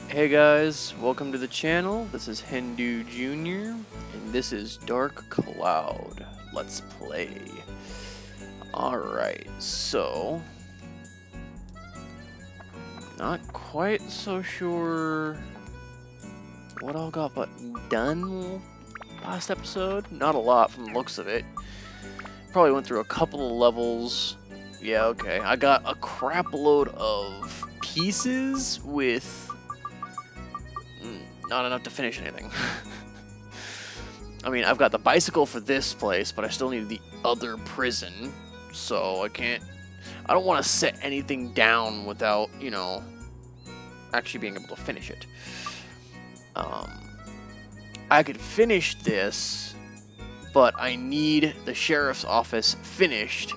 Hey guys, welcome to the channel. This is Hindu Jr. and this is Dark Cloud. Let's play. Alright, so not quite so sure what all got but done last episode. Not a lot from the looks of it. Probably went through a couple of levels. Yeah, okay. I got a crap load of pieces with not enough to finish anything. I mean, I've got the bicycle for this place, but I still need the other prison, so I don't want to set anything down without, actually being able to finish it. I could finish this, but I need the sheriff's office finished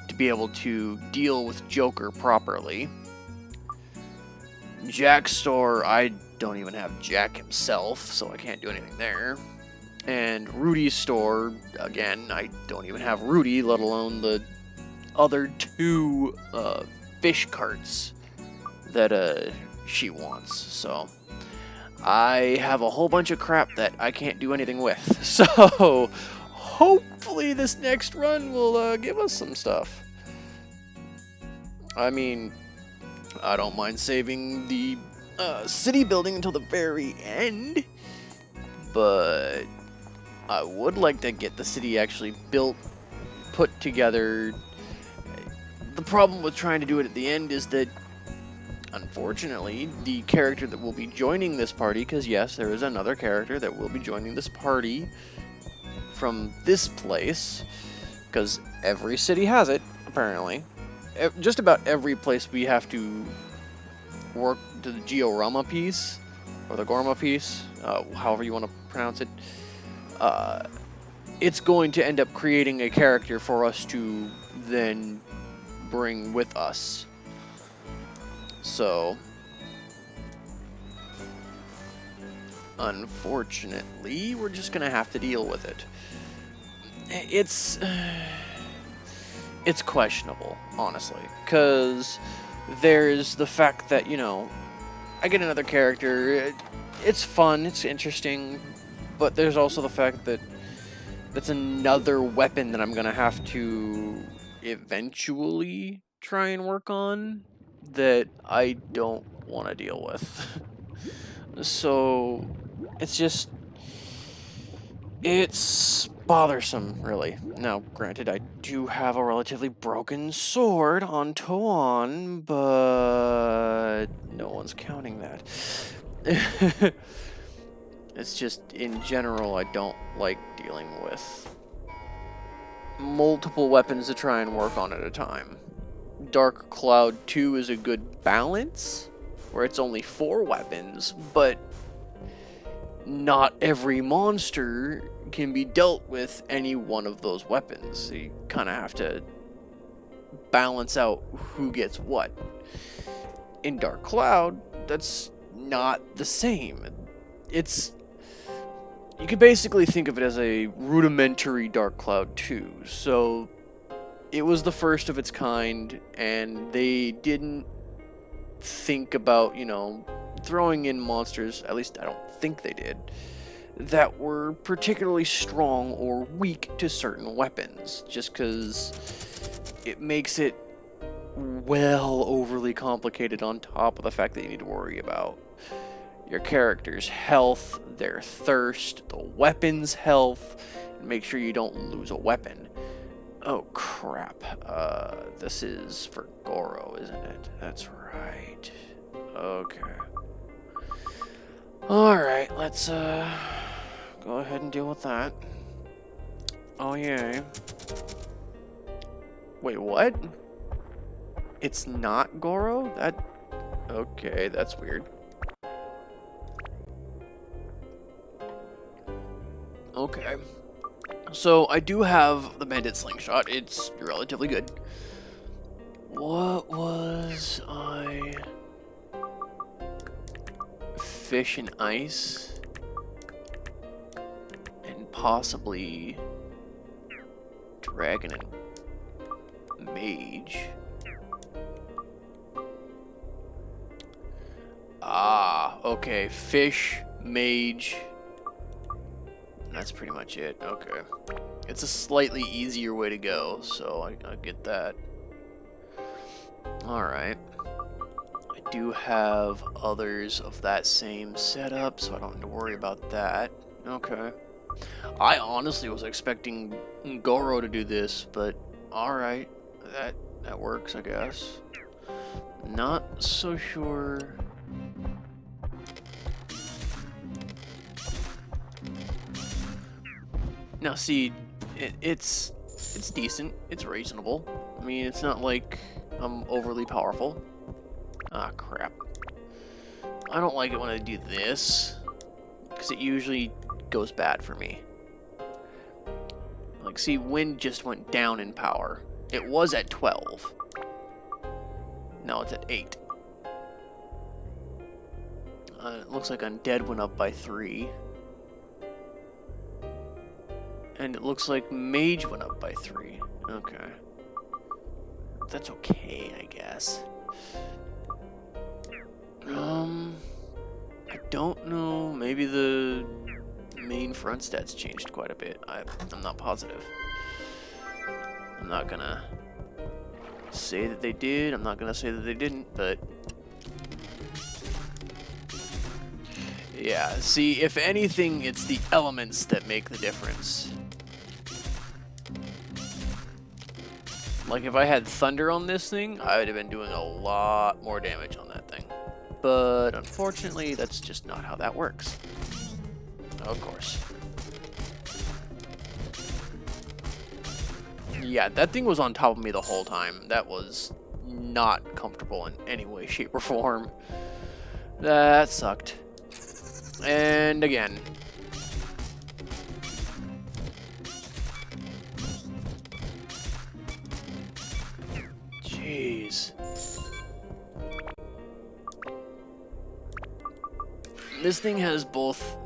to be able to deal with Joker properly. Jack's store, I don't even have Jack himself, so I can't do anything there. And Rudy's store, again, I don't even have Rudy, let alone the other two fish carts that she wants. So I have a whole bunch of crap that I can't do anything with. So hopefully this next run will give us some stuff. I mean, I don't mind saving the city building until the very end, but I would like to get the city actually built, put together. The problem with trying to do it at the end is that, unfortunately, the character that will be joining this party, because yes, there is another character that will be joining this party from this place, because every city has it, apparently. Just about every place we have to work to the Georama piece, or the Gorma piece, however you want to pronounce it, it's going to end up creating a character for us to then bring with us. So, unfortunately, we're just going to have to deal with it. It's questionable, honestly, because there's the fact that, I get another character, it's fun, it's interesting, but there's also the fact that that's another weapon that I'm going to have to eventually try and work on that I don't want to deal with. So, it's bothersome, really. Now, granted, I do have a relatively broken sword on Toan, but no one's counting that. It's just, in general, I don't like dealing with multiple weapons to try and work on at a time. Dark Cloud 2 is a good balance, where it's only 4 weapons, but not every monster can be dealt with any one of those weapons. So you kind of have to balance out who gets what. In Dark Cloud, that's not the same. You can basically think of it as a rudimentary Dark Cloud 2. So it was the first of its kind, and they didn't think about, throwing in monsters, at least I don't think they did, that were particularly strong or weak to certain weapons, just because it makes it well overly complicated on top of the fact that you need to worry about your character's health, their thirst, the weapon's health, and make sure you don't lose a weapon. Oh crap, this is for Goro, isn't it? That's right. Okay. Alright, let's go ahead and deal with that. Oh yay. Wait, what? It's not Goro? Okay, that's weird. Okay. So, I do have the Bandit Slingshot. It's relatively good. What was I... Fish and Ice? And possibly... Dragon and Mage. Ah. Okay, fish, mage. That's pretty much it. Okay. It's a slightly easier way to go, so I get that. Alright. I do have others of that same setup, so I don't need to worry about that. Okay. I honestly was expecting Goro to do this, but alright. That works, I guess. Not so sure. Now, see, it's decent. It's reasonable. I mean, it's not like I'm overly powerful. Ah, crap. I don't like it when I do this, because it usually goes bad for me. Like, see, wind just went down in power. It was at 12. Now it's at 8. It looks like undead went up by 3. And it looks like mage went up by 3. Okay. That's okay, I guess. I don't know. Maybe the main front stats changed quite a bit. I'm not positive. I'm not gonna say that they did. I'm not gonna say that they didn't, but yeah, see, if anything, it's the elements that make the difference. Like, if I had thunder on this thing, I would have been doing a lot more damage on that thing. But unfortunately, that's just not how that works. Of course. Yeah, that thing was on top of me the whole time. That was not comfortable in any way, shape, or form. That sucked. And again. Jeez. This thing has both...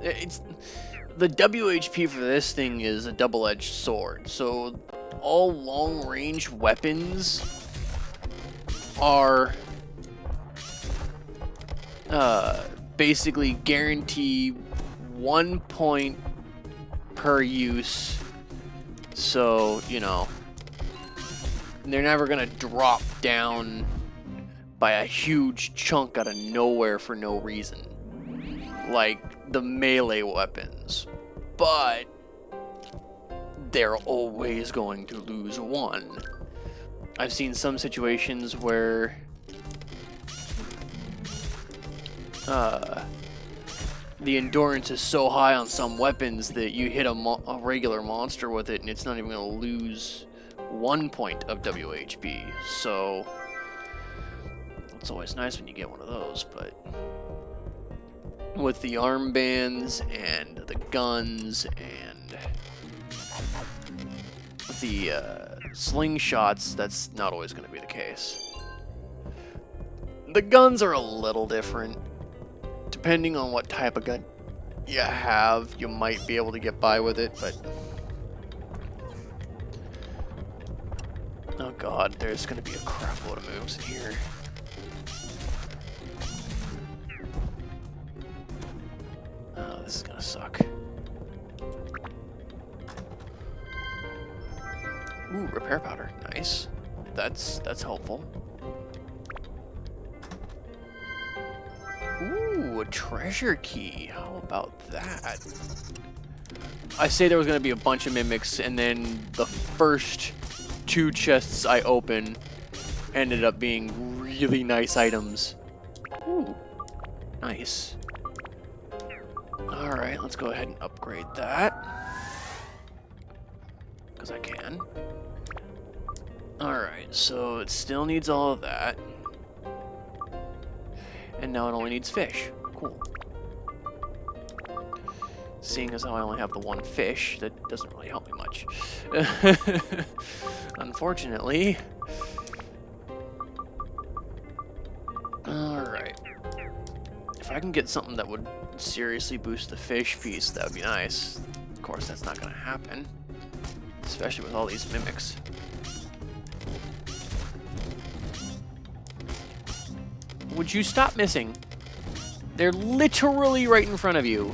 The WHP for this thing is a double-edged sword, so all long-range weapons are basically guarantee 1 point per use, so, you know, they're never gonna drop down by a huge chunk out of nowhere for no reason, like the melee weapons, but they're always going to lose 1. I've seen some situations where the endurance is so high on some weapons that you hit a regular monster with it and it's not even going to lose 1 point of WHP, so it's always nice when you get one of those. But with the armbands and the guns and the slingshots, that's not always going to be the case. The guns are a little different. Depending on what type of gun you have, you might be able to get by with it, but... Oh god, there's going to be a crap load of moves in here. Oh, this is going to suck. Ooh, repair powder. Nice. That's helpful. Ooh, a treasure key. How about that? I say there was going to be a bunch of mimics, and then the first 2 chests I open ended up being really nice items. Ooh, nice. Alright, let's go ahead and upgrade that. Because I can. Alright, so it still needs all of that. And now it only needs fish. Cool. Seeing as how I only have the 1 fish, that doesn't really help me much. Unfortunately. Alright. If I can get something that would seriously boost the fish piece, that would be nice. Of course, that's not going to happen. Especially with all these mimics. Would you stop missing? They're literally right in front of you.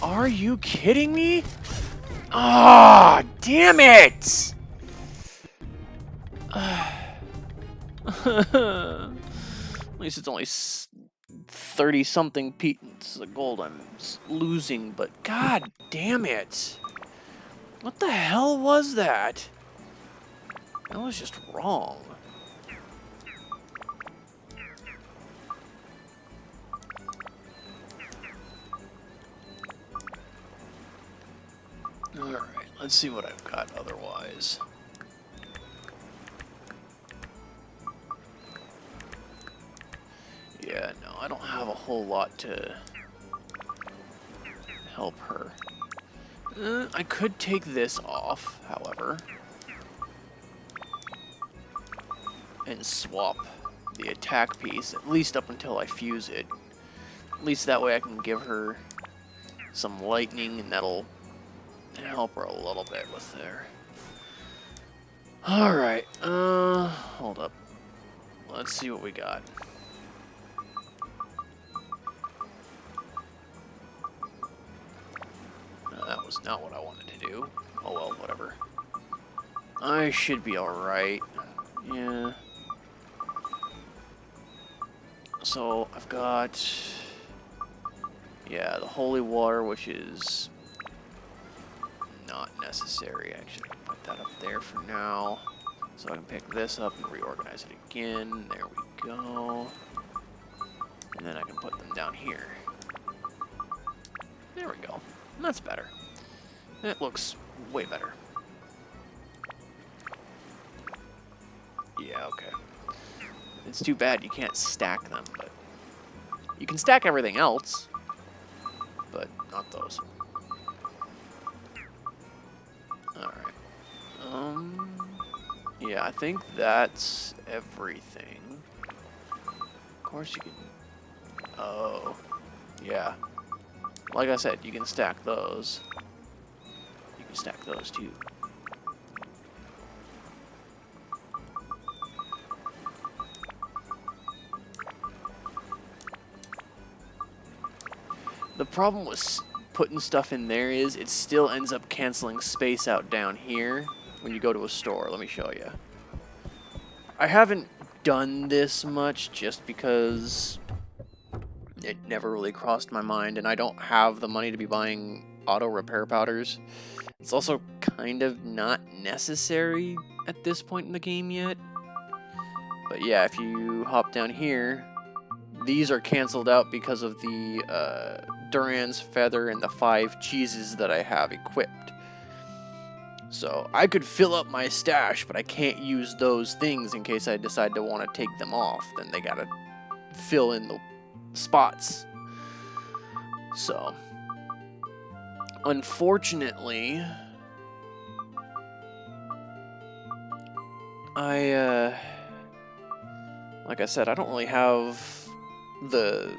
Are you kidding me? Ah, damn it! At least it's only 30-something pieces of gold I'm losing, but god damn it. What the hell was that? That was just wrong. Alright, let's see what I've got otherwise. Yeah, no, I don't have a whole lot to help her. I could take this off, however, and swap the attack piece, at least up until I fuse it. At least that way I can give her some lightning, and that'll help her a little bit with there. Alright, hold up. Let's see what we got. That was not what I wanted to do. Oh well, whatever. I should be alright. Yeah. So, I've got... yeah, the holy water, which is not necessary. Actually, put that up there for now. So I can pick this up and reorganize it again. There we go. And then I can put them down here. There we go. That's better. It looks way better. Yeah, okay. It's too bad you can't stack them, but... you can stack everything else, but not those. Alright. Yeah, I think that's everything. Of course you can... oh. Yeah. Like I said, you can stack those. You can stack those too. The problem with putting stuff in there is it still ends up canceling space out down here when you go to a store. Let me show you. I haven't done this much just because it never really crossed my mind, and I don't have the money to be buying auto repair powders. It's also kind of not necessary at this point in the game yet. But yeah, if you hop down here, these are canceled out because of the Duran's Feather and the 5 cheeses that I have equipped. So I could fill up my stash, but I can't use those things in case I decide to want to take them off. Then they gotta fill in the spots. So, unfortunately, like I said, I don't really have the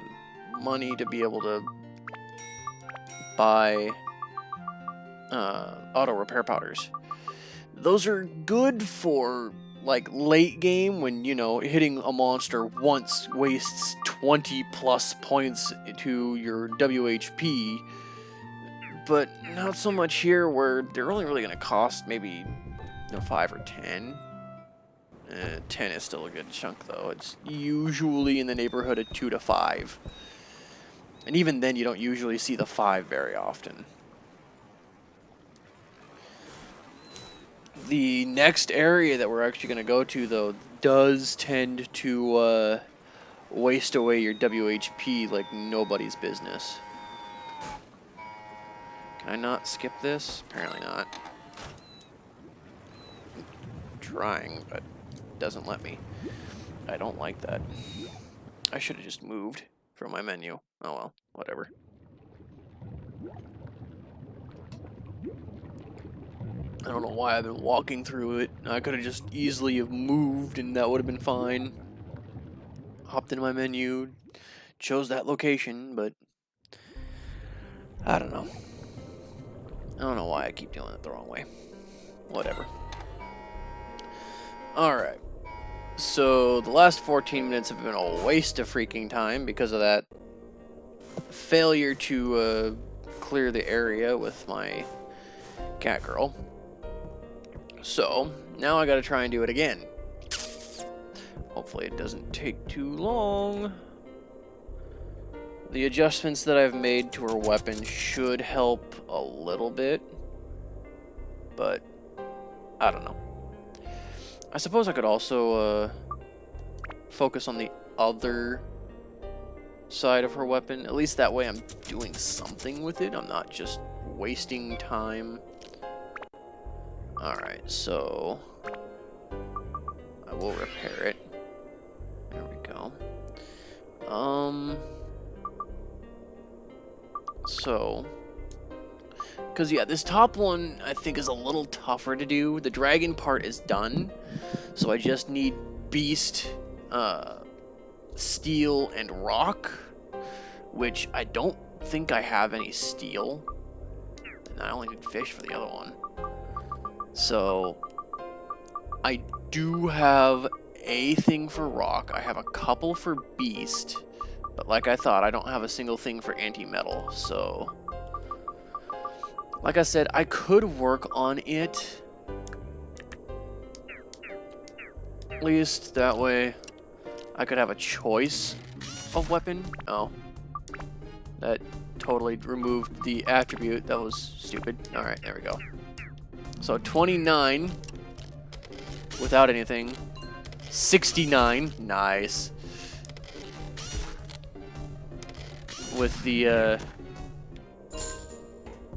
money to be able to buy auto repair powders. Those are good for like late game when, you know, hitting a monster once wastes 20 plus points to your WHP, but not so much here where they're only really going to cost maybe, you know, 5 or 10. 10 is still a good chunk though. It's usually in the neighborhood of 2 to 5. And even then you don't usually see the 5 very often. The next area that we're actually going to go to, though, does tend to waste away your WHP like nobody's business. Can I not skip this? Apparently not. I'm trying, but it doesn't let me. I don't like that. I should have just moved from my menu. Oh well, whatever. I don't know why I've been walking through it. I could have just easily have moved and that would have been fine. Hopped into my menu, chose that location, but I don't know. I don't know why I keep doing it the wrong way. Whatever. Alright. So, the last 14 minutes have been a waste of freaking time because of that failure to clear the area with my cat girl. So now I gotta try and do it again. Hopefully it doesn't take too long. The adjustments that I've made to her weapon should help a little bit, but I don't know. I suppose I could also focus on the other side of her weapon. At least that way I'm doing something with it. I'm not just wasting time. Alright, so I will repair it. There we go. So, because yeah, this top one I think is a little tougher to do. The dragon part is done, so I just need beast, steel, and rock, which I don't think I have any steel, and I only need fish for the other one. So I do have a thing for rock. I have a couple for beast. But like I thought, I don't have a single thing for anti-metal, so... Like I said, I could work on it. At least that way I could have a choice of weapon. Oh. That totally removed the attribute. That was stupid. Alright, there we go. So 29 without anything. 69. Nice. With the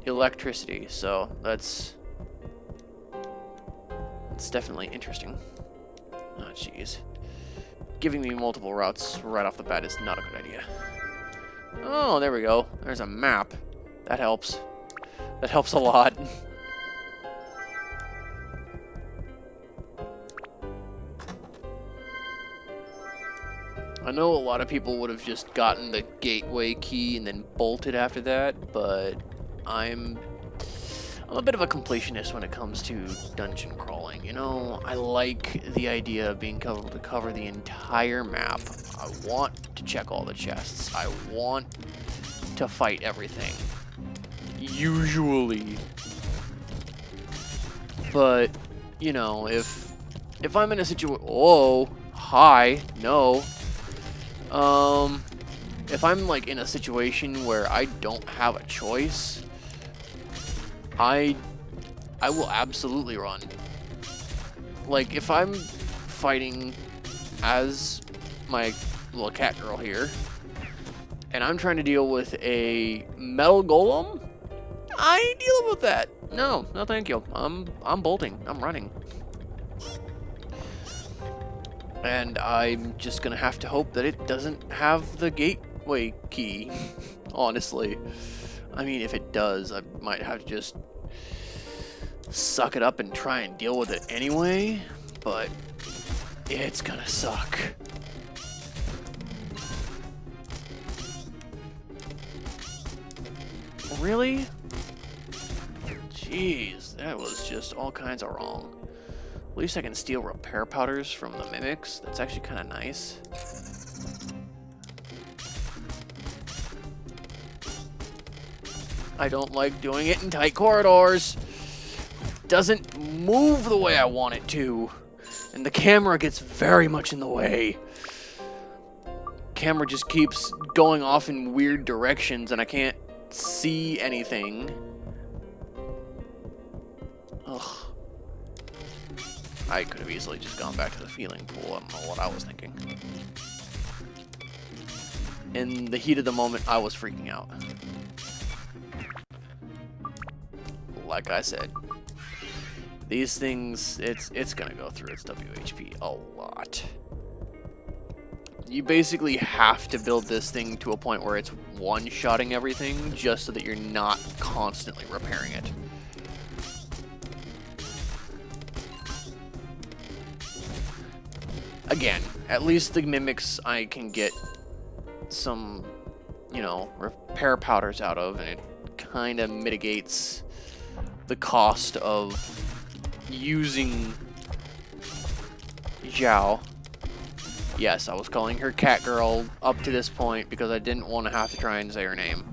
electricity, so that's definitely interesting. Oh jeez, giving me multiple routes right off the bat is not a good idea. Oh, there we go. There's a map. That helps. That helps a lot. I know a lot of people would have just gotten the gateway key and then bolted after that, but I'm a bit of a completionist when it comes to dungeon crawling. You know, I like the idea of being able to cover the entire map. I want to check all the chests. I want to fight everything. Usually. But, you know, if I'm in a situation... Whoa. Hi. No. If I'm like in a situation where I don't have a choice, I will absolutely run. Like if I'm fighting as my little cat girl here, and I'm trying to deal with a metal golem, I ain't dealing with that. No, no thank you. I'm bolting. I'm running. And I'm just gonna have to hope that it doesn't have the gateway key, honestly. I mean, if it does, I might have to just suck it up and try and deal with it anyway, but it's gonna suck. Really? Jeez, that was just all kinds of wrong. At least I can steal repair powders from the mimics. That's actually kind of nice. I don't like doing it in tight corridors. It doesn't move the way I want it to. And the camera gets very much in the way. Camera just keeps going off in weird directions and I can't see anything. Ugh. I could have easily just gone back to the feeling pool. I don't know what I was thinking. In the heat of the moment, I was freaking out. Like I said, these things, it's gonna go through its WHP a lot. You basically have to build this thing to a point where it's one-shotting everything just so that you're not constantly repairing it. Again, at least the mimics I can get some, you know, repair powders out of, and it kind of mitigates the cost of using Zhao, Yes, I was calling her Cat Girl up to this point because I didn't want to have to try and say her name.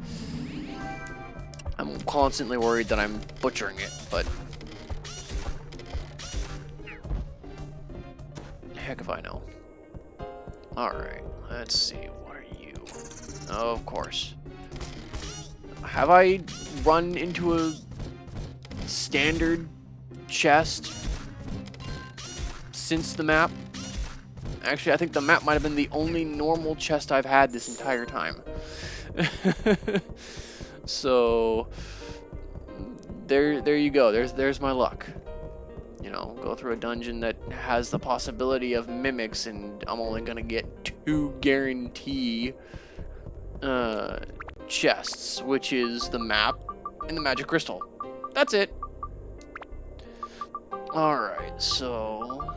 I'm constantly worried that I'm butchering it, but heck if I know. Alright, let's see. What are you? Oh, of course. Have I run into a standard chest since the map? Actually, I think the map might have been the only normal chest I've had this entire time. So there you go. There's my luck. You know, go through a dungeon that has the possibility of mimics, and I'm only gonna get 2 guarantee chests, which is the map and the magic crystal. That's it. Alright, so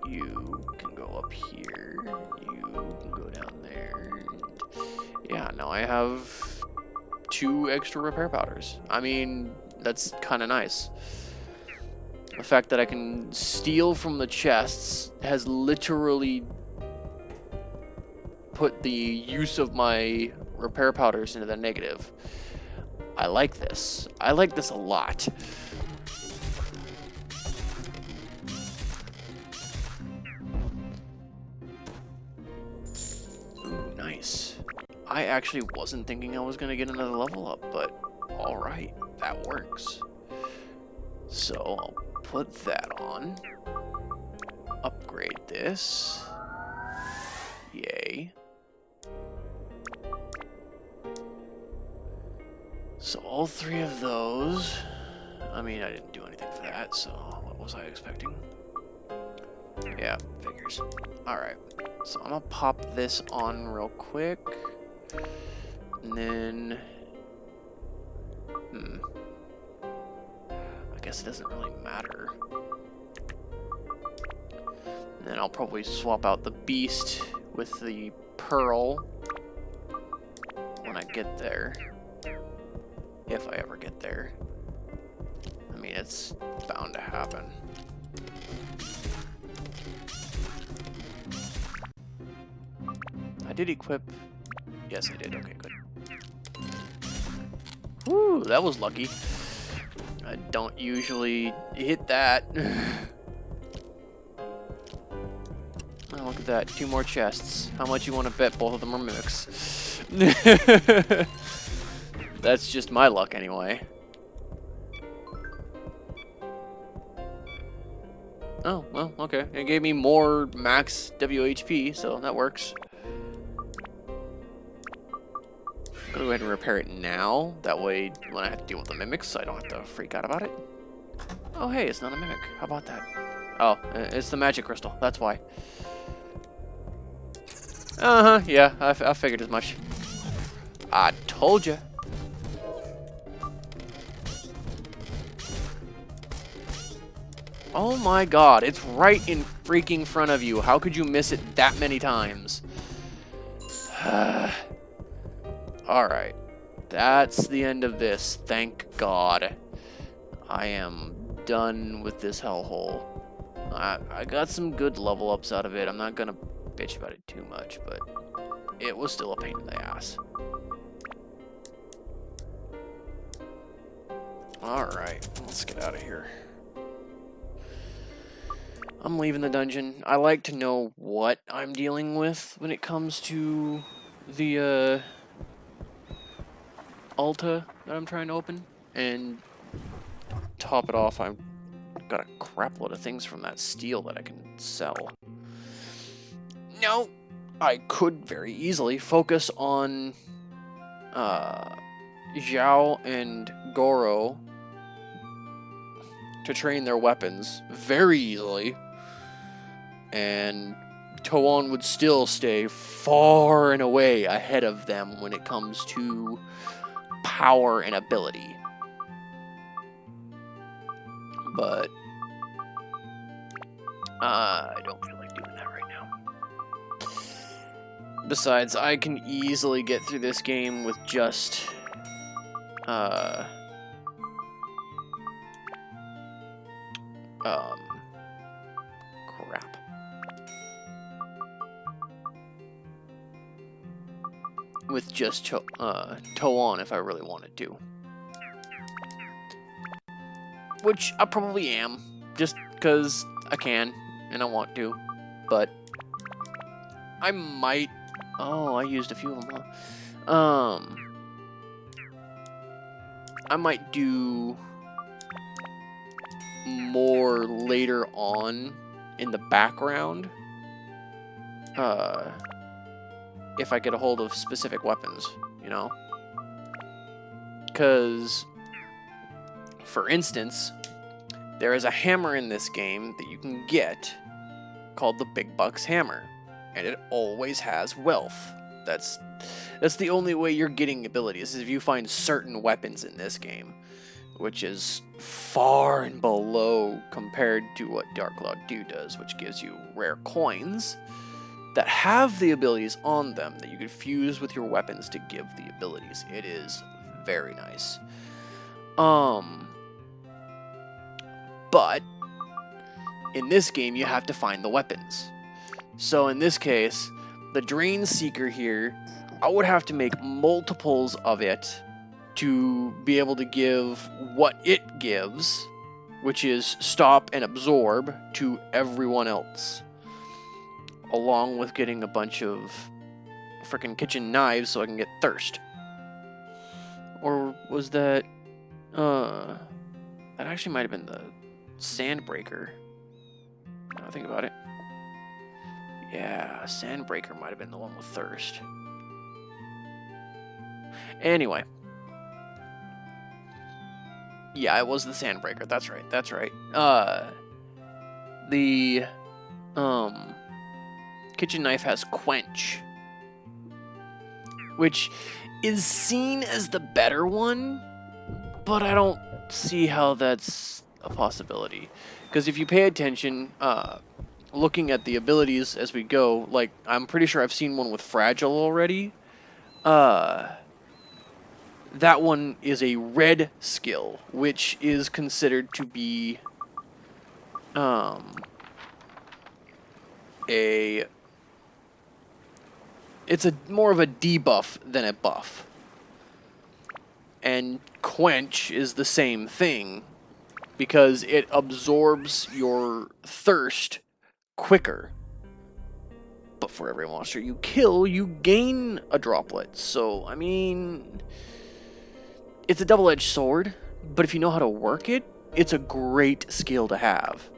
you can go up here, you can go down there, and yeah, now I have 2 extra repair powders. I mean, that's kind of nice. The fact that I can steal from the chests has literally put the use of my repair powders into the negative. I like this. I like this a lot. Ooh, nice. I actually wasn't thinking I was going to get another level up, but alright, that works. So I'll put that on. Upgrade this. Yay. So all 3 of those. I mean, I didn't do anything for that, so what was I expecting? Yeah, figures. Alright, so I'm gonna pop this on real quick. And then... I guess it doesn't really matter. And then I'll probably swap out the beast with the pearl when I get there. If I ever get there. I mean, it's bound to happen. I did equip... Yes, I did. Okay, good. Woo, that was lucky. I don't usually hit that. Oh, look at that. 2 more chests. How much you want to bet both of them are mimics? That's just my luck anyway. Oh, well, okay. It gave me more max WHP, so that works. I'm gonna go ahead and repair it now. That way, when I have to deal with the mimics, I don't have to freak out about it. Oh, hey, it's not a mimic. How about that? Oh, it's the magic crystal. That's why. Uh-huh, yeah, I figured as much. I told you. Oh my god, it's right in freaking front of you. How could you miss it that many times? Alright. That's the end of this. Thank God. I am done with this hellhole. I got some good level ups out of it. I'm not gonna bitch about it too much, but it was still a pain in the ass. Alright, let's get out of here. I'm leaving the dungeon. I like to know what I'm dealing with when it comes to the Alta that I'm trying to open. And top it off, I've got a crap load of things from that steel that I can sell. Now, I could very easily focus on Xiao and Goro to train their weapons very easily, and Toon would still stay far and away ahead of them when it comes to power and ability. But I don't feel like doing that right now. Besides, I can easily get through this game with just crap. with just toe on if I really wanted to. Which I probably am, just because I can and I want to. But I might... Oh, I used a few of them, huh? I might do more later on in the background. If I get a hold of specific weapons, you know? Because, for instance, there is a hammer in this game that you can get called the Big Bucks Hammer, and it always has wealth. That's the only way you're getting abilities, is if you find certain weapons in this game, which is far and below compared to what Dark Cloud 2 does, which gives you rare coins that have the abilities on them that you could fuse with your weapons to give the abilities. It is very nice. But in this game, you have to find the weapons. So in this case, the Drain Seeker here, I would have to make multiples of it to be able to give what it gives, which is stop and absorb, to everyone else. Along with getting a bunch of frickin' kitchen knives so I can get thirst. Or was that... that actually might have been the Sandbreaker. Now I think about it. Yeah, Sandbreaker might have been the one with thirst. Anyway. Yeah, it was the Sandbreaker. That's right. That's right. The kitchen knife has Quench, which is seen as the better one, but I don't see how that's a possibility. Because if you pay attention, looking at the abilities as we go, like, I'm pretty sure I've seen one with Fragile already. That one is a red skill, which is considered to be it's more of a debuff than a buff. And Quench is the same thing, because it absorbs your thirst quicker. But for every monster you kill, you gain a droplet. So, I mean, it's a double-edged sword, but if you know how to work it, it's a great skill to have.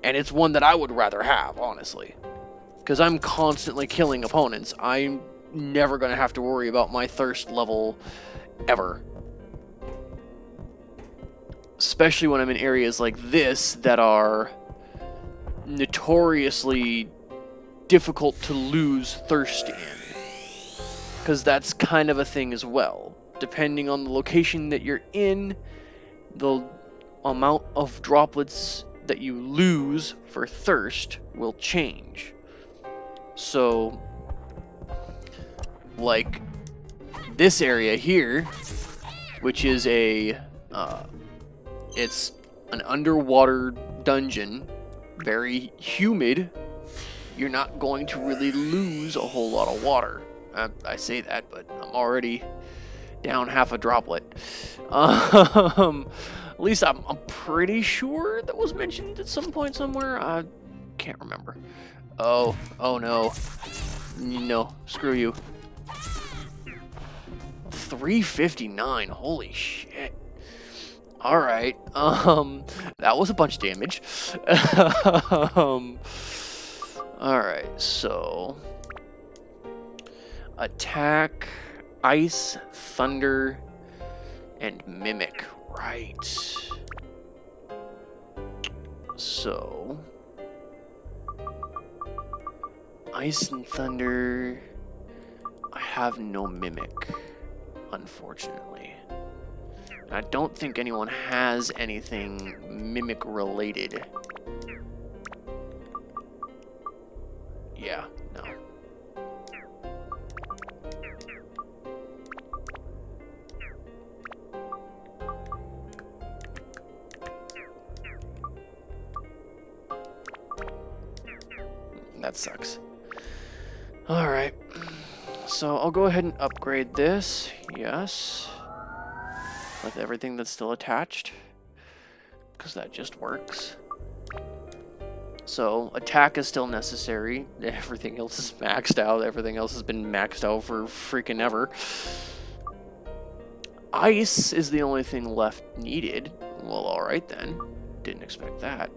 And it's one that I would rather have, honestly. Because I'm constantly killing opponents. I'm never going to have to worry about my thirst level ever. Especially when I'm in areas like this that are notoriously difficult to lose thirst in. Because that's kind of a thing as well. Depending on the location that you're in, the amount of droplets that you lose for thirst will change. So, like this area here, which is a, it's an underwater dungeon, very humid, you're not going to really lose a whole lot of water. I say that, but I'm already down half a droplet. At least I'm pretty sure that was mentioned at some point somewhere. I can't remember. Oh no. No, screw you. 359, holy shit. Alright, that was a bunch of damage. Alright, so... Attack, Ice, Thunder, and Mimic. Right. So... Ice and Thunder... I have no Mimic, unfortunately. I don't think anyone has anything Mimic related. Yeah, no. That sucks. Alright. so I'll go ahead and upgrade this. Yes. With everything that's still attached. Because that just works. So, attack is still necessary. Everything else is maxed out. Everything else has been maxed out for freaking ever. Ice is the only thing left needed. Well, alright then. Didn't expect that.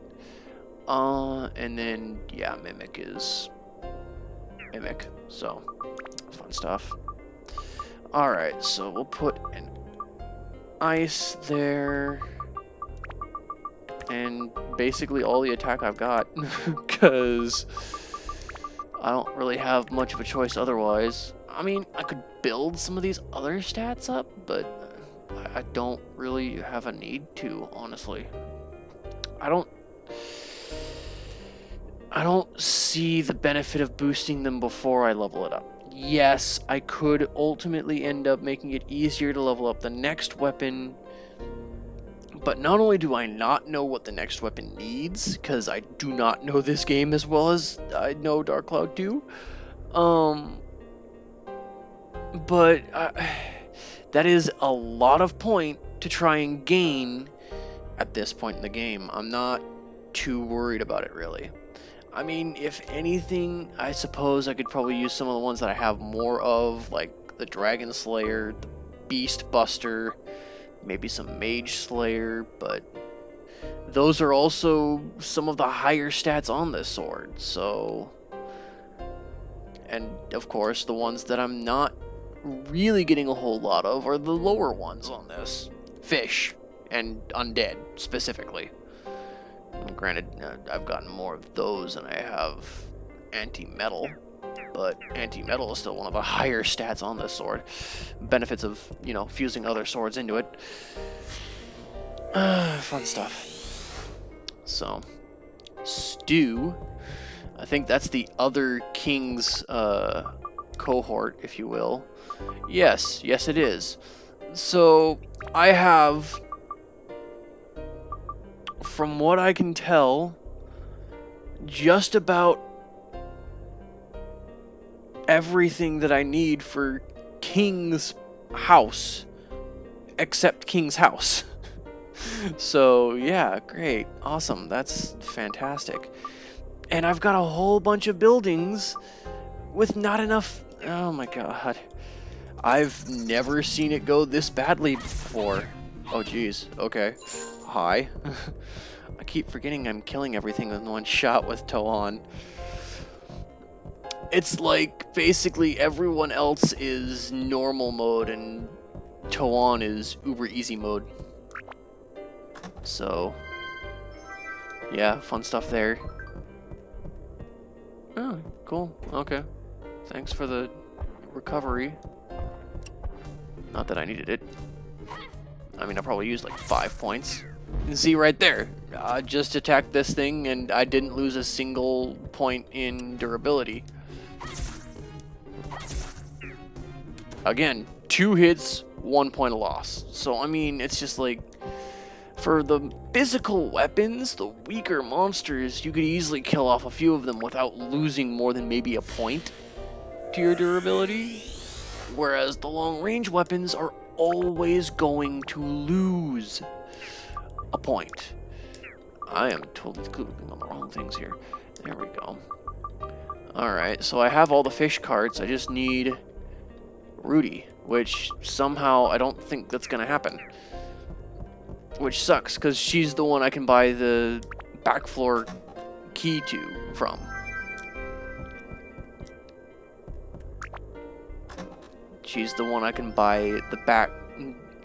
And then, yeah, Mimic is... Mimic. So, fun stuff. Alright, so we'll put an ice there. And basically all the attack I've got. Because I don't really have much of a choice otherwise. I mean, I could build some of these other stats up, but I don't really have a need to, honestly. I don't see the benefit of boosting them before I level it up. Yes, I could ultimately end up making it easier to level up the next weapon, but not only do I not know what the next weapon needs, because I do not know this game as well as I know Dark Cloud 2, but that is a lot of point to try and gain at this point in the game. I'm not too worried about it, really. I mean, if anything, I suppose I could probably use some of the ones that I have more of, like the Dragon Slayer, the Beast Buster, maybe some Mage Slayer, but those are also some of the higher stats on this sword, so... And, of course, the ones that I'm not really getting a whole lot of are the lower ones on this. Fish and Undead, specifically. Granted, I've gotten more of those than I have anti-metal, but anti-metal is still one of the higher stats on this sword. Benefits of, you know, fusing other swords into it. Fun stuff. So, Stew. I think that's the other king's cohort, if you will. Yes, it is. So, I have... From what I can tell, just about everything that I need for King's house, except King's house. So, yeah, great, awesome, that's fantastic. And I've got a whole bunch of buildings with not enough... Oh my god. I've never seen it go this badly before. Oh, geez, okay. Hi. I keep forgetting I'm killing everything in one shot with Toan. It's like basically everyone else is normal mode and Toan is uber easy mode. So, yeah, fun stuff there. Oh, cool. Okay. Thanks for the recovery. Not that I needed it. I mean, I probably used like 5 points. See right there, just attacked this thing and I didn't lose a single point in durability. Again, 2 hits, 1 point of loss. So I mean, it's just like, for the physical weapons, the weaker monsters, you could easily kill off a few of them without losing more than maybe a point to your durability. Whereas the long range weapons are always going to lose a point. I am totally clicking on the wrong things here. There we go. Alright, so I have all the fish cards. I just need Rudy, which somehow I don't think that's gonna happen. Which sucks, because she's the one I can buy the back floor key to from. She's the one I can buy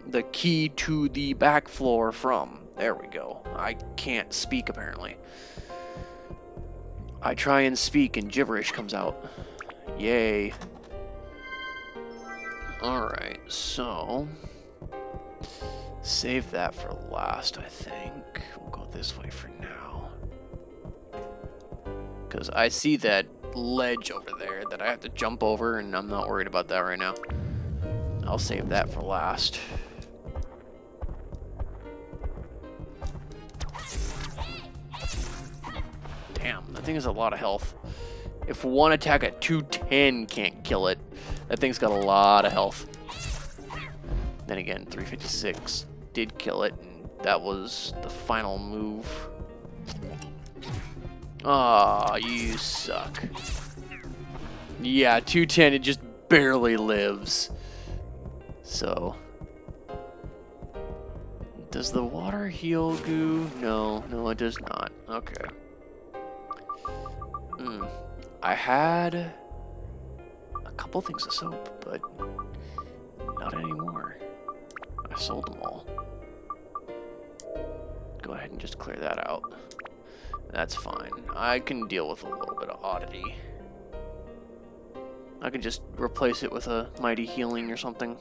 the key to the back floor from. There we go. I can't speak, apparently. I try and speak and gibberish comes out. Yay. Alright, so... Save that for last, I think. We'll go this way for now. Because I see that ledge over there that I have to jump over, and I'm not worried about that right now. I'll save that for last. Damn, that thing has a lot of health. If one attack at 210 can't kill it, That thing's got a lot of health. Then again, 356 did kill it, and that was the final move. Aw, you suck. Yeah, 210, it just barely lives. So... Does the water heal goo? No, no it does not. Okay. I had a couple things of soap, but not anymore. I sold them all. Go ahead and just clear that out. That's fine. I can deal with a little bit of oddity. I can just replace it with a mighty healing or something.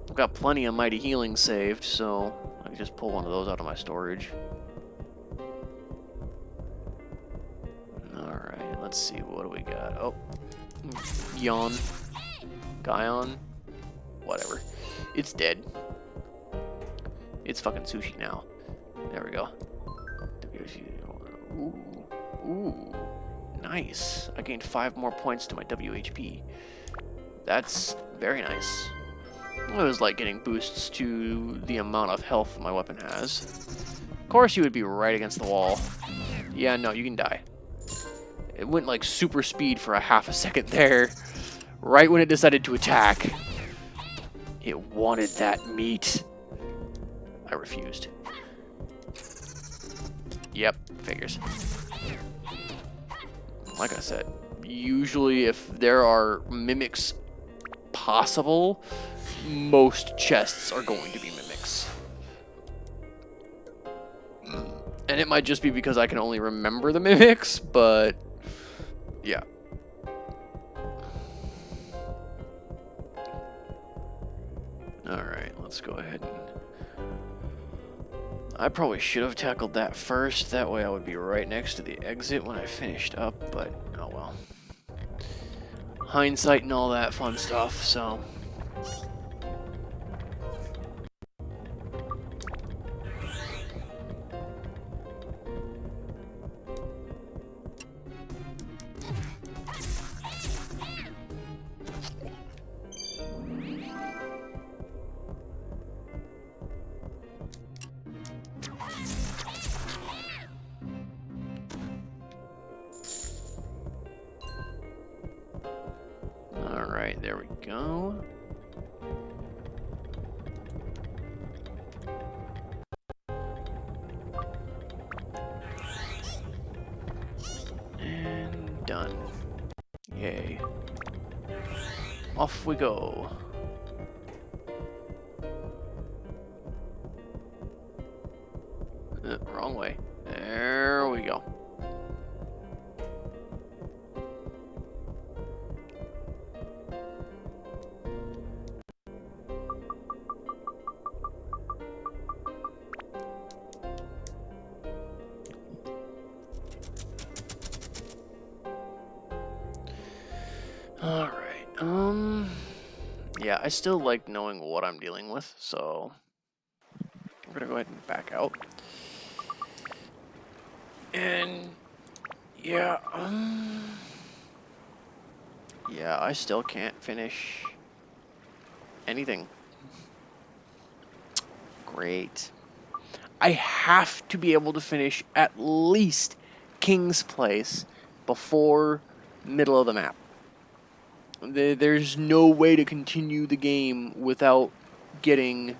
I've got plenty of mighty healing saved, so I can just pull one of those out of my storage. Alright, let's see, what do we got? Oh, Yawn. Guyon. Whatever. It's dead. It's fucking sushi now. There we go. Ooh. Ooh. Nice. I gained 5 more points to my WHP. That's very nice. It was like getting boosts to the amount of health my weapon has. Of course you would be right against the wall. Yeah, no, you can die. It went like super speed for a half a second there. Right when it decided to attack. It wanted that meat. I refused. Yep, figures. Like I said, usually if there are mimics possible, most chests are going to be mimics. And it might just be because I can only remember the mimics, but yeah. Alright, let's go ahead and... I probably should have tackled that first, that way I would be right next to the exit when I finished up, but oh well. Hindsight and all that fun stuff, so... Alright, there we go. And done. Yay. Off we go. Wrong way. There we go. Alright, yeah, I still like knowing what I'm dealing with, so I'm gonna go ahead and back out. And, yeah, yeah, I still can't finish anything. Great. I have to be able to finish at least King's Place before middle of the map. There's no way to continue the game without getting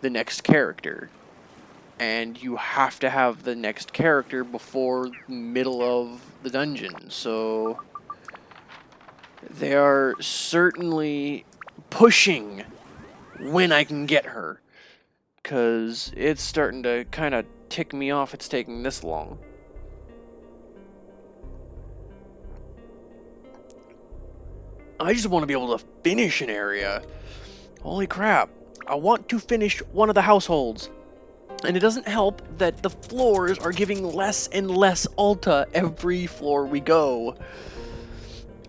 the next character. And you have to have the next character before middle of the dungeon. So they are certainly pushing when I can get her. Because it's starting to kind of tick me off it's taking this long. I just want to be able to finish an area. Holy crap. I want to finish one of the households. And it doesn't help that the floors are giving less and less Alta every floor we go.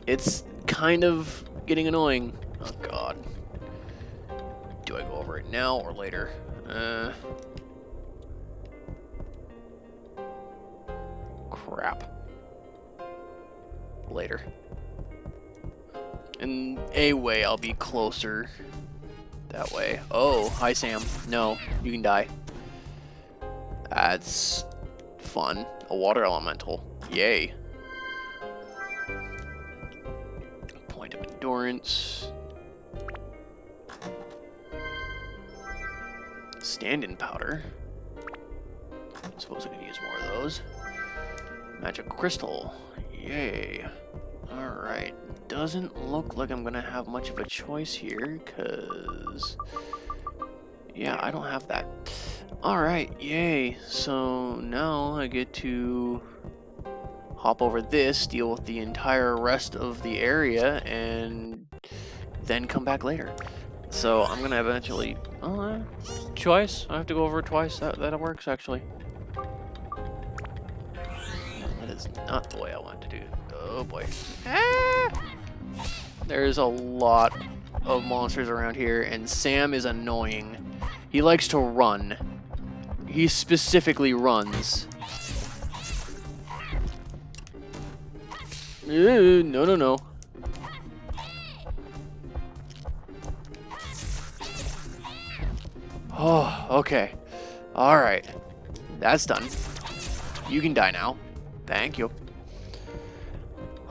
It's kind of getting annoying. Oh god. Do I go over it now or later? Crap. Later. In a way, I'll be closer that way. Oh, hi Sam. No, you can die. That's fun. A water elemental. Yay. Point of endurance. Stand-in powder. I suppose I could use more of those. Magic crystal. Yay. Alright. Doesn't look like I'm gonna have much of a choice here, because... yeah, I don't have that. Alright, yay. So now I get to hop over this, deal with the entire rest of the area, and then come back later. So I'm gonna eventually... twice? I have to go over it twice? That works, actually. That is not the way I want to do. Oh boy. Ah! There's a lot of monsters around here, and Sam is annoying. He likes to run. He specifically runs. No. Oh, okay. Alright. That's done. You can die now. Thank you.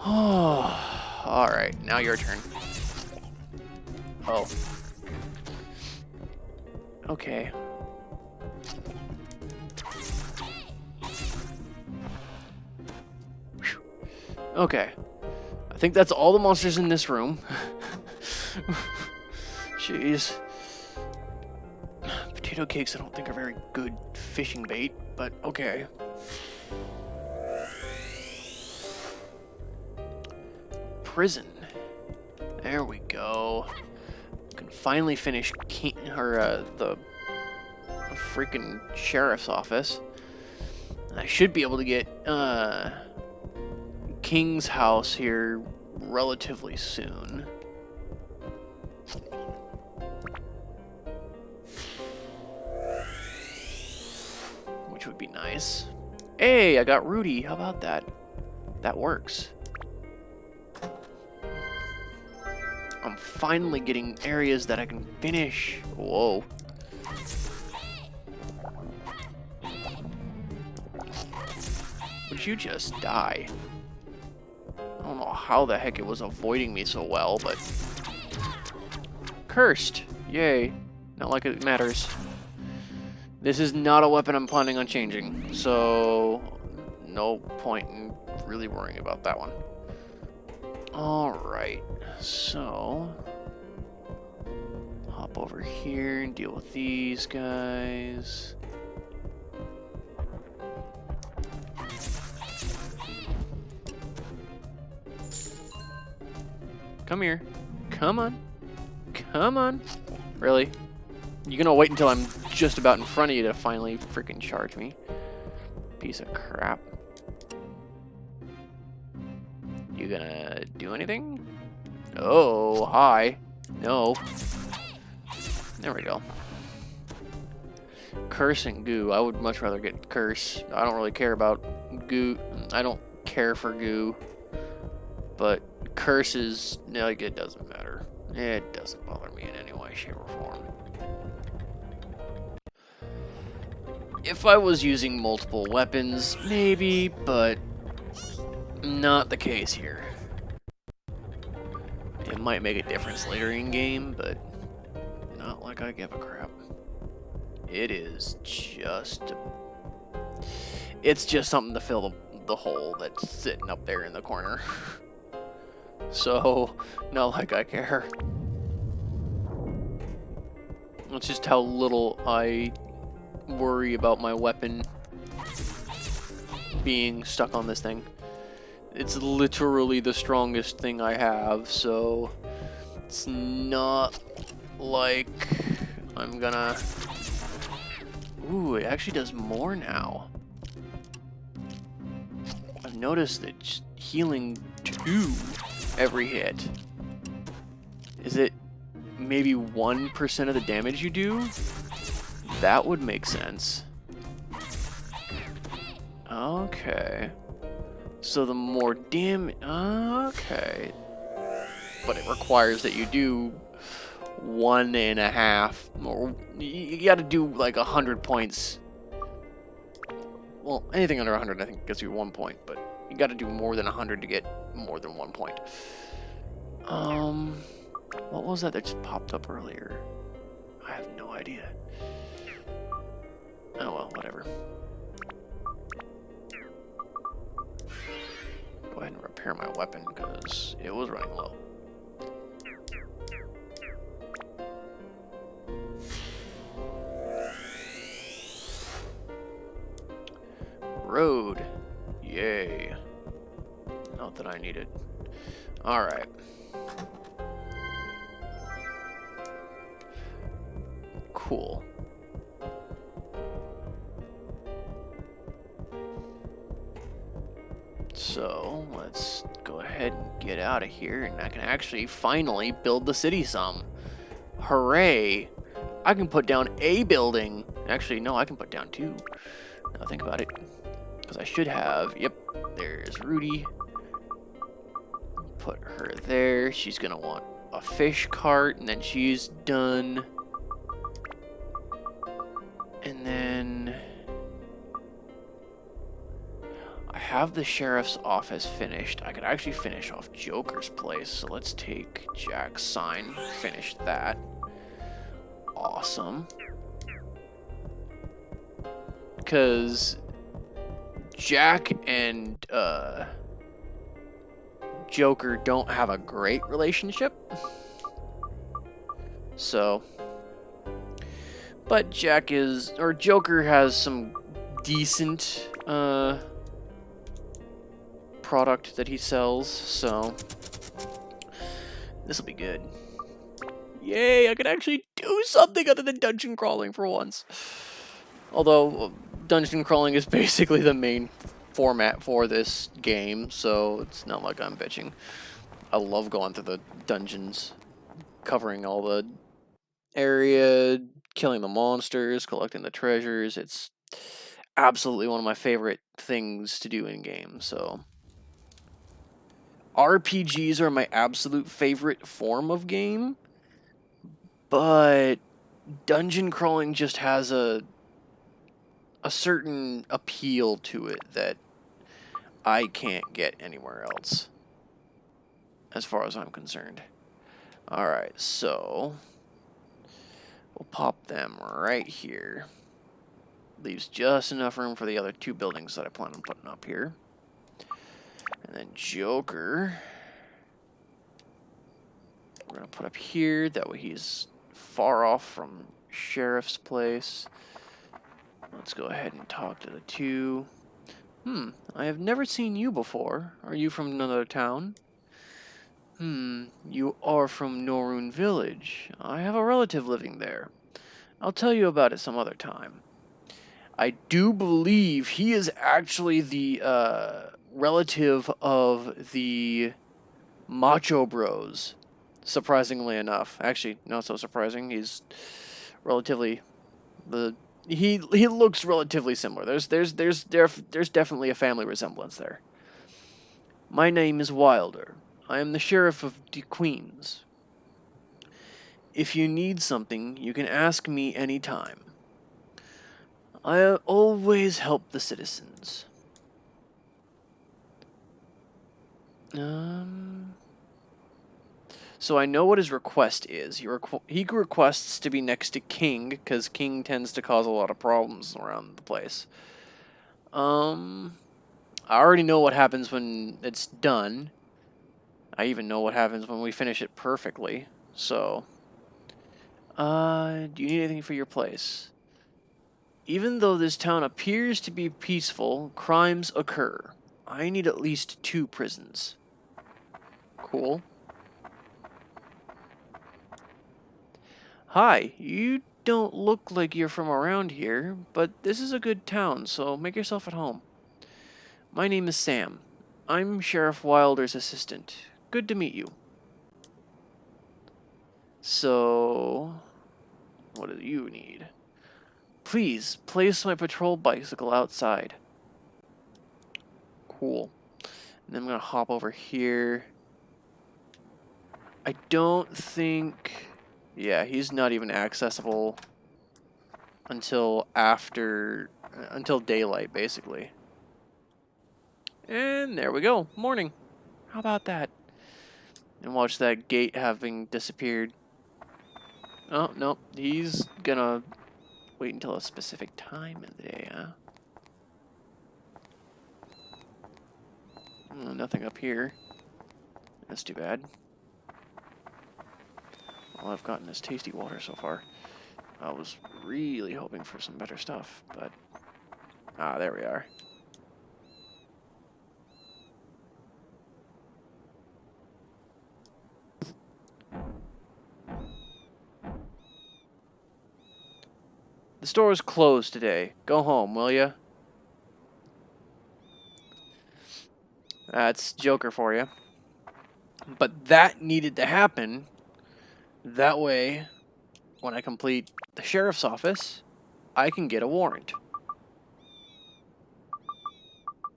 Oh, alright. Now your turn. Oh. Okay. Whew. Okay. I think that's all the monsters in this room. Jeez. Potato cakes I don't think are very good fishing bait, but okay. Prison. There we go. Can finally finish the freaking sheriff's office. And I should be able to get King's house here relatively soon. Which would be nice. Hey, I got Rudy. How about that? That works. I'm finally getting areas that I can finish. Whoa. Would you just die? I don't know how the heck it was avoiding me so well, but... Cursed! Yay. Not like it matters. This is not a weapon I'm planning on changing, so... no point in really worrying about that one. Alright, so... hop over here and deal with these guys. Come here. Come on. Come on. Really? You gonna wait until I'm just about in front of you to finally freaking charge me? Piece of crap. You gonna do anything? Oh, hi. No. There we go. Curse and goo. I would much rather get curse. I don't really care about goo. I don't care for goo. But curse is, like, it doesn't matter. It doesn't bother me in any way, shape, or form. If I was using multiple weapons, maybe, but not the case here. It might make a difference later in game, but not like I give a crap. It is just... it's just something to fill the hole that's sitting up there in the corner. So, not like I care. It's just how little I worry about my weapon being stuck on this thing. It's literally the strongest thing I have, so it's not like I'm gonna... Ooh, it actually does more now. I've noticed that it's healing 2 every hit. Is it maybe 1% of the damage you do? That would make sense. Okay. So the more damage... okay. but it requires that you do 1.5, or you got to do like 100 points. Well, anything under 100 I think gets you 1 point, but you got to do more than 100 to get more than 1 point. What was that just popped up earlier? I have no idea. Oh well, whatever. Go ahead and repair my weapon because it was running low. Road. Yay. Not that I needed. Alright. Cool. So, let's go ahead and get out of here, and I can actually finally build the city some. Hooray! I can put down a building. Actually, no, I can put down 2. Now think about it. Because I should have, yep, there's Rudy. Put her there. She's going to want a fish cart, and then she's done. And then I have the sheriff's office finished. I could actually finish off Joker's place. So let's take Jack's sign, finish that. Awesome. Because Jack and Joker don't have a great relationship. So, but Joker has some decent product that he sells, so this will be good. Yay, I can actually do something other than dungeon crawling for once. Although dungeon crawling is basically the main format for this game, so it's not like I'm bitching. I love going through the dungeons, covering all the area, killing the monsters, collecting the treasures. It's absolutely one of my favorite things to do in game, so RPGs are my absolute favorite form of game, but dungeon crawling just has a certain appeal to it that I can't get anywhere else, as far as I'm concerned. Alright, so we'll pop them right here. Leaves just enough room for the other 2 buildings that I plan on putting up here. And then Joker, we're going to put up here. That way he's far off from Sheriff's place. Let's go ahead and talk to the 2. I have never seen you before. Are you from another town? You are from Norune Village. I have a relative living there. I'll tell you about it some other time. I do believe he is actually the relative of the Macho Bros, surprisingly enough. Actually, not so surprising. He's relatively he looks relatively similar. There's definitely a family resemblance there. My name is Wilder. I am the sheriff of De Queens. If you need something, you can ask me any time. I always help the citizens. So I know what his request is. He requests to be next to King, because King tends to cause a lot of problems around the place. I already know what happens when it's done. I even know what happens when we finish it perfectly. So, do you need anything for your place? Even though this town appears to be peaceful, crimes occur. I need at least 2 prisons. Cool. Hi, you don't look like you're from around here, but this is a good town, so make yourself at home. My name is Sam. I'm Sheriff Wilder's assistant. Good to meet you. So, what do you need? Please, place my patrol bicycle outside. Cool. And then I'm going to hop over here. I don't think... Yeah, he's not even accessible until after... until daylight, basically. And there we go. Morning. How about that? And watch that gate having disappeared. Oh, no. He's gonna wait until a specific time of the day, huh? Oh, nothing up here. That's too bad. All I've gotten is tasty water so far. I was really hoping for some better stuff, but... Ah, there we are. The store is closed today. Go home, will ya? That's Joker for you. But that needed to happen. That way, when I complete the sheriff's office, I can get a warrant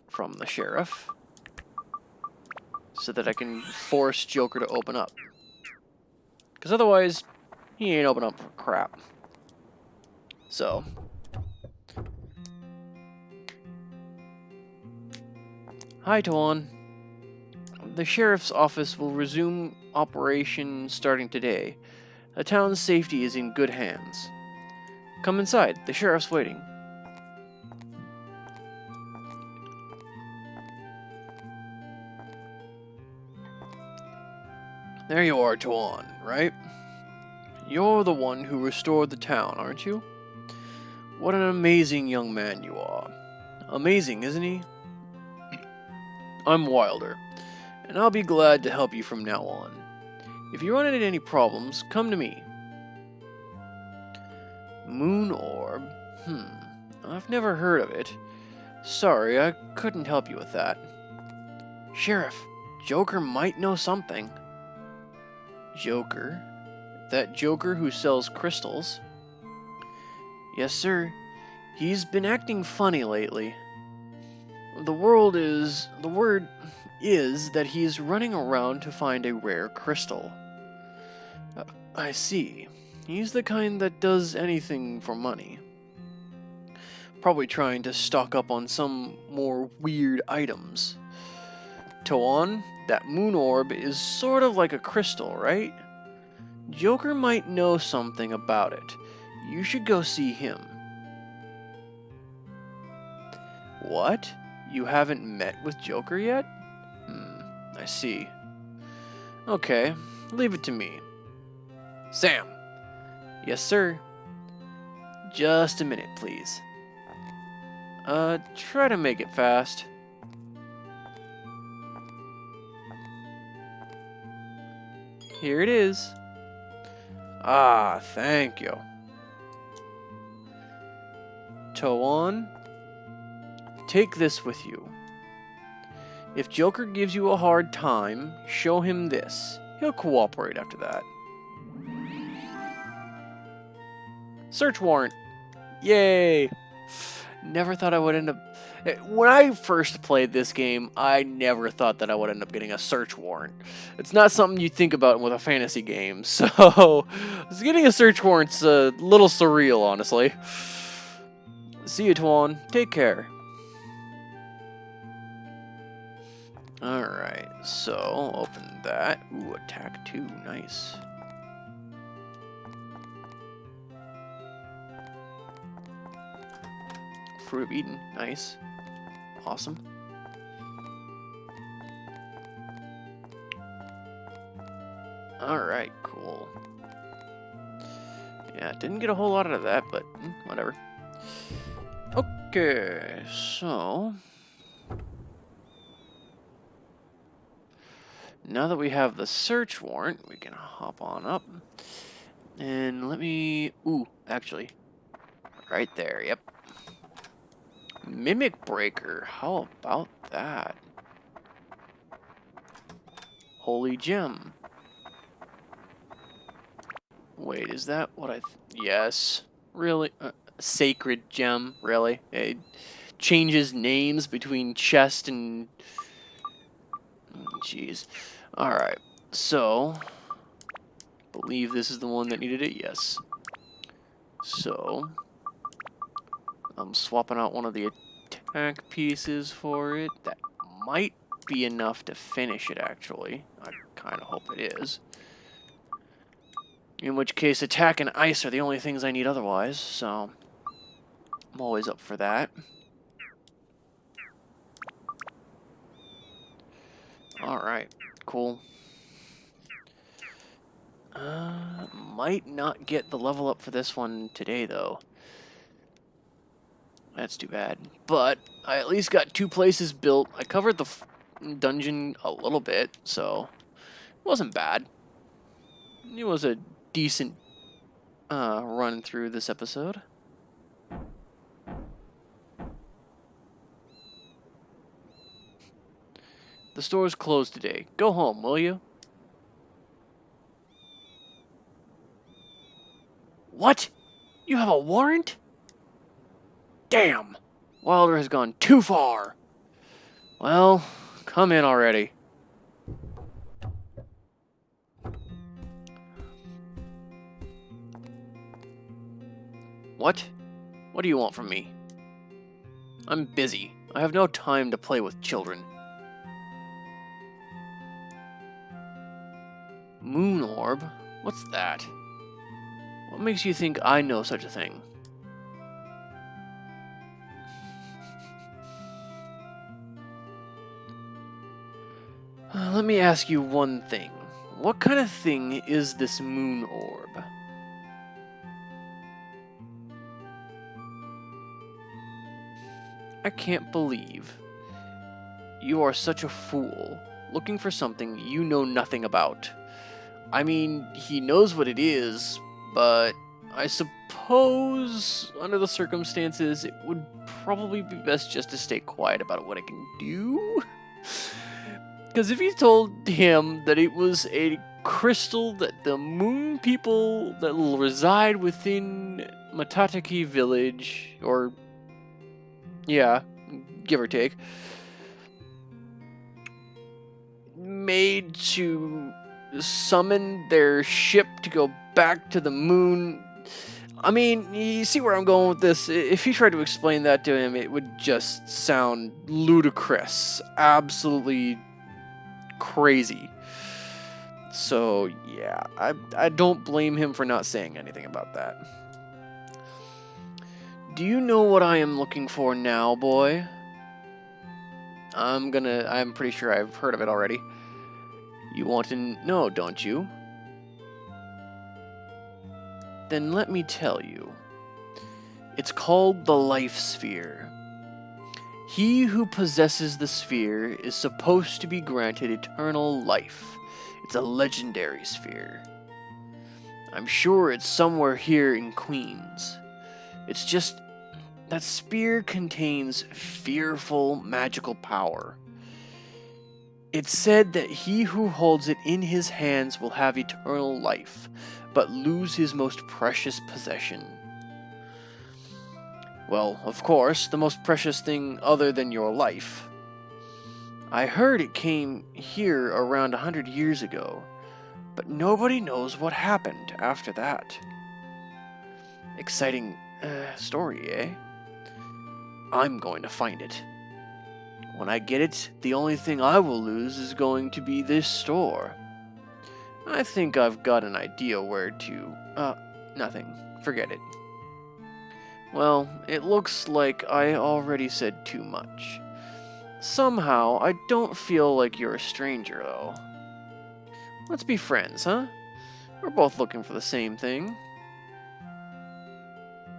from the sheriff so that I can force Joker to open up. Because otherwise, he ain't open up for crap. So... Hi, Tuan. The sheriff's office will resume operation starting today. The town's safety is in good hands. Come inside. The sheriff's waiting. There you are, Tuan, right? You're the one who restored the town, aren't you? What an amazing young man you are. Amazing, isn't he? I'm Wilder, and I'll be glad to help you from now on. If you run into any problems, come to me. Moon Orb? I've never heard of it. Sorry, I couldn't help you with that. Sheriff, Joker might know something. Joker? That Joker who sells crystals? Yes, sir. He's been acting funny lately. The word is that he's running around to find a rare crystal. I see. He's the kind that does anything for money. Probably trying to stock up on some more weird items. Tuan, that moon orb is sort of like a crystal, right? Joker might know something about it. You should go see him. What? You haven't met with Joker yet? I see. Okay, leave it to me. Sam! Yes, sir? Just a minute, please. Try to make it fast. Here it is. Ah, thank you. Tuan, take this with you. If Joker gives you a hard time, show him this. He'll cooperate after that. Search warrant. Yay! Never thought I would end up... When I first played this game, I never thought that I would end up getting a search warrant. It's not something you think about with a fantasy game, so... getting a search warrant's a little surreal, honestly. See you, Tuan. Take care. Alright, so open that. Ooh, attack 2. Nice. Fruit of Eden. Nice. Awesome. Alright, cool. Yeah, didn't get a whole lot out of that, but whatever. Okay, so... now that we have the search warrant, we can hop on up. And let me... ooh, actually. Right there, yep. Mimic Breaker. How about that? Holy Gem. Wait, is that what I... yes. Really? Sacred Gem? Really? It changes names between chest and... jeez. Alright, so... Believe this is the one that needed it, yes. So, I'm swapping out one of the attack pieces for it. That might be enough to finish it, actually. I kind of hope it is. In which case, attack and ice are the only things I need otherwise, so I'm always up for that. Alright, cool. Might not get the level up for this one today, though. That's too bad. But I at least got 2 places built. I covered the dungeon a little bit, so it wasn't bad. It was a decent run through this episode. The store's closed today. Go home, will you? What? You have a warrant? Damn! Wilder has gone too far. Well, come in already. What? What do you want from me? I'm busy. I have no time to play with children. Moon orb? What's that? What makes you think I know such a thing? Let me ask you one thing. What kind of thing is this moon orb? I can't believe you are such a fool, looking for something you know nothing about. I mean, he knows what it is, but I suppose, under the circumstances, it would probably be best just to stay quiet about what I can do. Because if he told him that it was a crystal that the moon people that will reside within Matataki village, or, yeah, give or take, made to summon their ship to go back to the moon. I mean, you see where I'm going with this? If he tried to explain that to him, it would just sound ludicrous. Absolutely crazy. So, yeah, I don't blame him for not saying anything about that. Do you know what I am looking for now, boy? I'm pretty sure I've heard of it already. You want to know, don't you? Then let me tell you. It's called the Life Sphere. He who possesses the sphere is supposed to be granted eternal life. It's a legendary sphere. I'm sure it's somewhere here in Queens. It's just that sphere contains fearful magical power. It's said that he who holds it in his hands will have eternal life, but lose his most precious possession. Well, of course, the most precious thing other than your life. I heard it came here around 100 years ago, but nobody knows what happened after that. Exciting story, eh? I'm going to find it. When I get it, the only thing I will lose is going to be this store. I think I've got an idea where to... nothing. Forget it. Well, it looks like I already said too much. Somehow, I don't feel like you're a stranger, though. Let's be friends, huh? We're both looking for the same thing.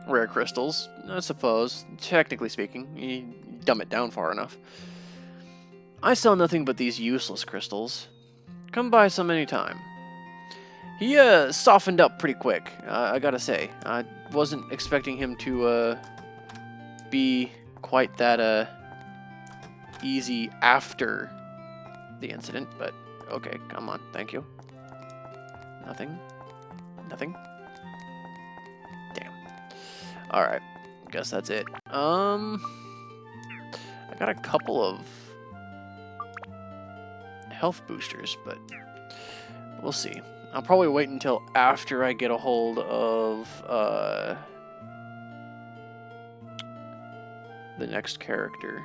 Rare crystals, I suppose. Technically speaking, you dumb it down far enough. I sell nothing but these useless crystals. Come buy some anytime. He softened up pretty quick, I gotta say. I wasn't expecting him to be quite that easy after the incident, but okay, come on, thank you. Nothing. Nothing. Damn. Alright, guess that's it. I got a couple of health boosters, but we'll see. I'll probably wait until after I get a hold of the next character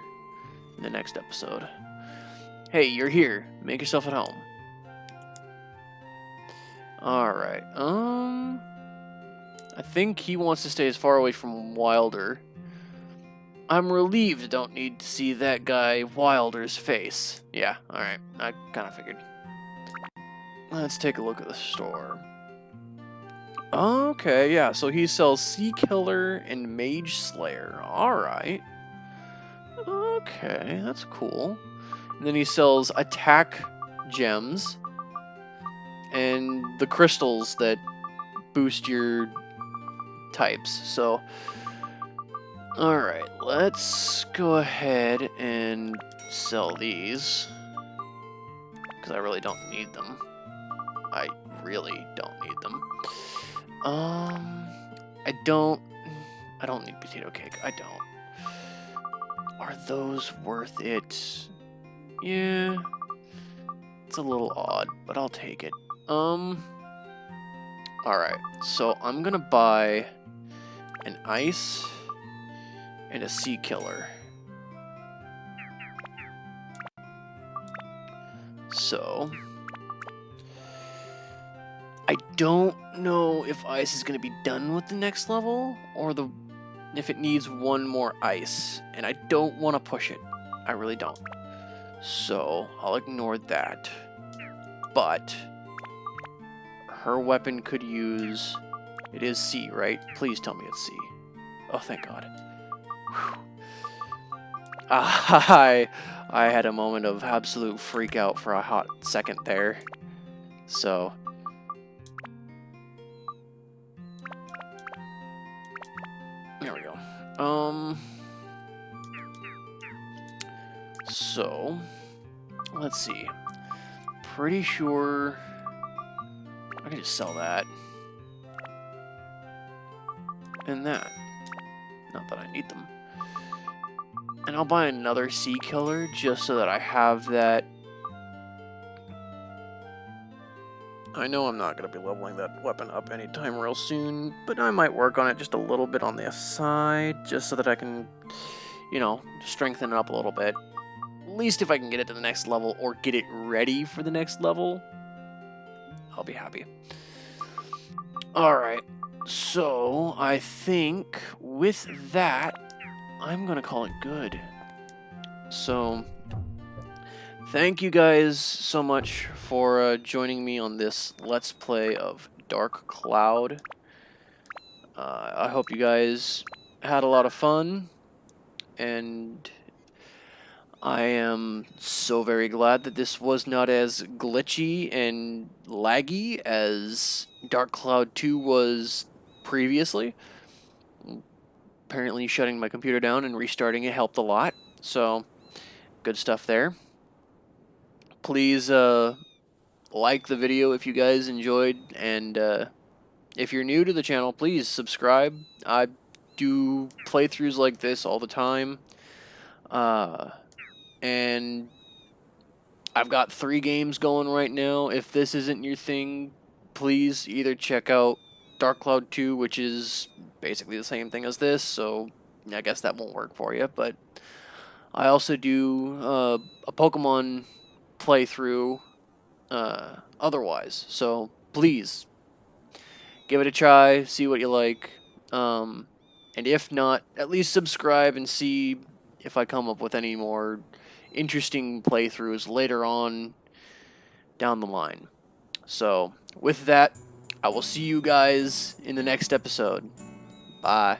in the next episode. Hey, you're here. Make yourself at home. Alright, I think he wants to stay as far away from Wilder. I'm relieved I don't need to see that guy Wilder's face. Yeah, alright, I kind of figured. Let's take a look at the store. Okay, yeah, so he sells Sea Killer and Mage Slayer. Alright. Okay, that's cool. And then he sells attack gems and the crystals that boost your types. So, alright, let's go ahead and sell these. Because I really don't need them. I really don't need them. I don't need potato cake. I don't. Are those worth it? Yeah. It's a little odd, but I'll take it. Alright, so I'm gonna buy an ice and a sea killer. So I don't know if ice is gonna be done with the next level or if it needs one more ice, and I don't want to push it. I really don't. So I'll ignore that. But her weapon could use... It is C, right? Please tell me it's C. Oh, thank God. Whew. I had a moment of absolute freak out for a hot second there. So... There we go. So... Let's see. Pretty sure... I can just sell that. And that. Not that I need them. And I'll buy another Sea Killer just so that I have that. I know I'm not going to be leveling that weapon up anytime real soon, but I might work on it just a little bit on the side, just so that I can, you know, strengthen it up a little bit. At least if I can get it to the next level or get it ready for the next level, I'll be happy. Alright, so I think with that, I'm going to call it good. So, thank you guys so much for joining me on this Let's Play of Dark Cloud. I hope you guys had a lot of fun, and I am so very glad that this was not as glitchy and laggy as Dark Cloud 2 was previously. Apparently shutting my computer down and restarting it helped a lot, so good stuff there. Please like the video if you guys enjoyed, and if you're new to the channel, please subscribe. I do playthroughs like this all the time. And I've got 3 games going right now. If this isn't your thing, please either check out Dark Cloud 2, which is basically the same thing as this, so I guess that won't work for you. But I also do a Pokemon playthrough otherwise, so please give it a try, see what you like, and if not, at least subscribe and see if I come up with any more interesting playthroughs later on down the line. So with that, I will see you guys in the next episode. Bye.